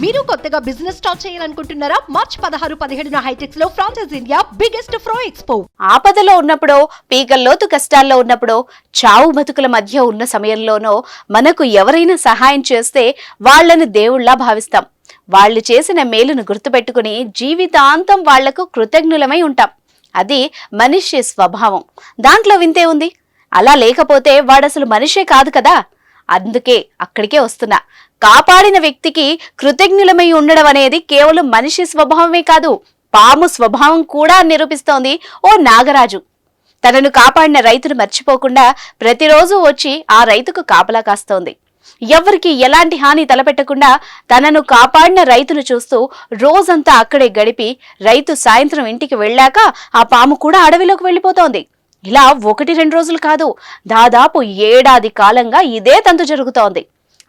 మీరు కొత్తగా business start చేయాలనుకుంటున్నారా? మార్చ్ 16-17 హైటెక్స్ లో ఫ్రాన్సెస్ ఇండియా బిగ్గెస్ట్ ఫ్రో ఎక్స్పో. ఆపదలో ఉన్నప్పుడో, పీకల్లోతు కష్టాల్లో ఉన్నప్పుడో, చావు బతుకుల మధ్య ఉన్న సమయంలోనో మనకు ఎవరైనా సహాయం చేస్తే వాళ్లను దేవుళ్లా భావిస్తాం. వాళ్ళు చేసిన మేలును గుర్తుపెట్టుకుని జీవితాంతం వాళ్లకు కృతజ్ఞులమై ఉంటాం. అది మనిషి స్వభావం. దాంట్లో వింతే ఉంది. అలా లేకపోతే వాడసలు మనిషే కాదు కదా. అందుకే అక్కడికే వస్తున్నా. కాపాడిన వ్యక్తికి కృతజ్ఞులమై ఉండడం అనేది కేవలం మనిషి స్వభావమే కాదు, పాము స్వభావం కూడా నిరూపిస్తోంది ఓ నాగరాజు. తనను కాపాడిన రైతును మర్చిపోకుండా ప్రతిరోజు వచ్చి ఆ రైతుకు కాపలా కాస్తోంది. ఎవరికి ఎలాంటి హాని తలపెట్టకుండా తనను కాపాడిన రైతును చూస్తూ రోజంతా అక్కడే గడిపి రైతు సాయంత్రం ఇంటికి వెళ్ళాక ఆ పాము కూడా అడవిలోకి వెళ్ళిపోతోంది. ఇలా 1-2 రోజులు కాదు, దాదాపు 1 ఏడాది కాలంగా ఇదే తంతు జరుగుతోంది.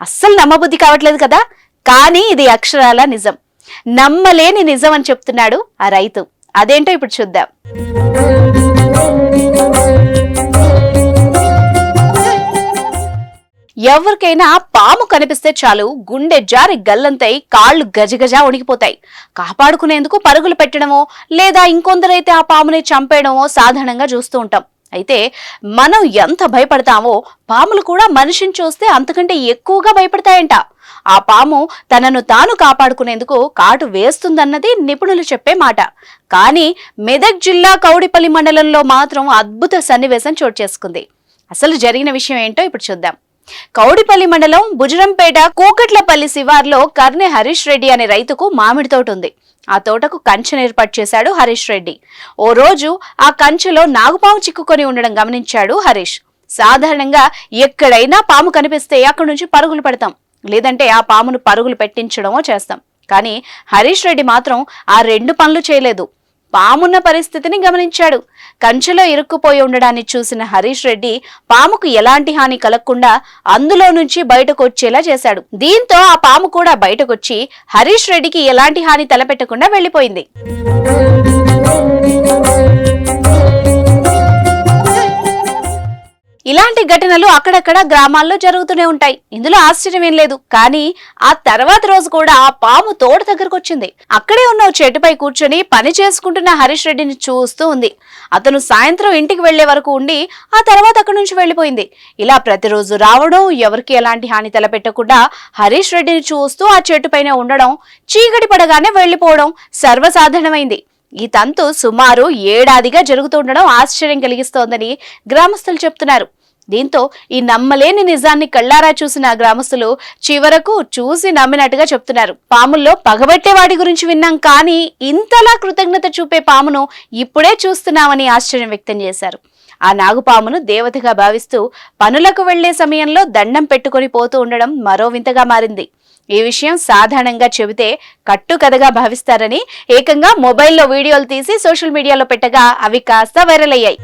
అస్సలు నమ్మబుద్ధి కావట్లేదు కదా. కానీ ఇది అక్షరాల నిజం, నమ్మలేని నిజం అని చెప్తున్నాడు ఆ రైతు. అదేంటో ఇప్పుడు చూద్దాం. ఎవరికైనా పాము కనిపిస్తే చాలు గుండె జారి గల్లంతై కాళ్లు గజగజా వణికిపోతాయి. కాపాడుకునేందుకు పరుగులు పెట్టడమో లేదా ఇంకొందరైతే ఆ పాముని చంపేయడమో సాధారణంగా చూస్తూ ఉంటాం. అయితే మనం ఎంత భయపడతామో పాములు కూడా మనిషిని చూస్తే అంతకంటే ఎక్కువగా భయపడతాయంట. ఆ పాము తనను తాను కాపాడుకునేందుకు కాటు వేస్తుందన్నది నిపుణులు చెప్పే మాట. కానీ మెదక్ జిల్లా కౌడిపల్లి మండలంలో మాత్రం అద్భుత సన్నివేశం చోటు చేసుకుంది. అసలు జరిగిన విషయం ఏంటో ఇప్పుడు చూద్దాం. కౌడిపల్లి మండలం బుజరంపేట కూకట్లపల్లి శివార్లో కర్నె హరీష్ రెడ్డి అనే రైతుకు మామిడి తోట ఉంది. ఆ తోటకు కంచెను ఏర్పాటు చేశాడు హరీష్ రెడ్డి. ఓ రోజు ఆ కంచెలో నాగుపాము చిక్కుకొని ఉండడం గమనించాడు హరీష్. సాధారణంగా ఎక్కడైనా పాము కనిపిస్తే అక్కడి నుంచి పరుగులు పెడతాం, లేదంటే ఆ పామును పరుగులు పెట్టించడమో చేస్తాం. కానీ హరీష్ రెడ్డి మాత్రం ఆ 2 పనులు చేయలేదు. పామున్న పరిస్థితిని గమనించాడు. కంచెలో ఇరుక్కుపోయి ఉండడాన్ని చూసిన హరీష్ రెడ్డి పాముకు ఎలాంటి హాని కలగకుండా అందులో నుంచి బయటకు వచ్చేలా చేశాడు. దీంతో ఆ పాము కూడా బయటకొచ్చి హరీష్ రెడ్డికి ఎలాంటి హాని తలపెట్టకుండా వెళ్లిపోయింది. ఇలాంటి ఘటనలు అక్కడక్కడ గ్రామాల్లో జరుగుతూనే ఉంటాయి. ఇందులో ఆశ్చర్యం ఏం లేదు. కానీ ఆ తర్వాత రోజు కూడా ఆ పాము తోట దగ్గరకు వచ్చింది. అక్కడే ఉన్న చెట్టుపై కూర్చొని పని చేసుకుంటున్న హరీష్ రెడ్డిని చూస్తూ ఉంది. అతను సాయంత్రం ఇంటికి వెళ్లే వరకు ఉండి ఆ తర్వాత అక్కడి నుంచి వెళ్లిపోయింది. ఇలా ప్రతిరోజు రావడం, ఎవరికి ఎలాంటి హాని తలపెట్టకుండా హరీష్ రెడ్డిని చూస్తూ ఆ చెట్టుపైనే ఉండడం, చీకటి పడగానే వెళ్లిపోవడం సర్వసాధారణమైంది. ఈ తంతు సుమారు 1 ఏడాదిగా జరుగుతుండడం ఆశ్చర్యం కలిగిస్తోందని గ్రామస్తులు చెప్తున్నారు. దీంతో ఈ నమ్మలేని నిజాన్ని కళ్లారా చూసిన గ్రామస్తులు చివరకు చూసి నమ్మినట్టుగా చెప్తున్నారు. పాముల్లో పగబట్టే వాటి గురించి విన్నాం, కానీ ఇంతలా కృతజ్ఞత చూపే పామును ఇప్పుడే చూస్తున్నామని ఆశ్చర్యం వ్యక్తం చేశారు. ఆ నాగుపామును దేవతగా భావిస్తూ పనులకు వెళ్లే సమయంలో దండం పెట్టుకుని పోతూ ఉండడం మరో వింతగా మారింది. ఈ విషయం సాధారణంగా చెబితే కట్టుకథగా భావిస్తారని ఏకంగా మొబైల్లో వీడియోలు తీసి సోషల్ మీడియాలో పెట్టగా అవి కాస్త వైరల్ అయ్యాయి.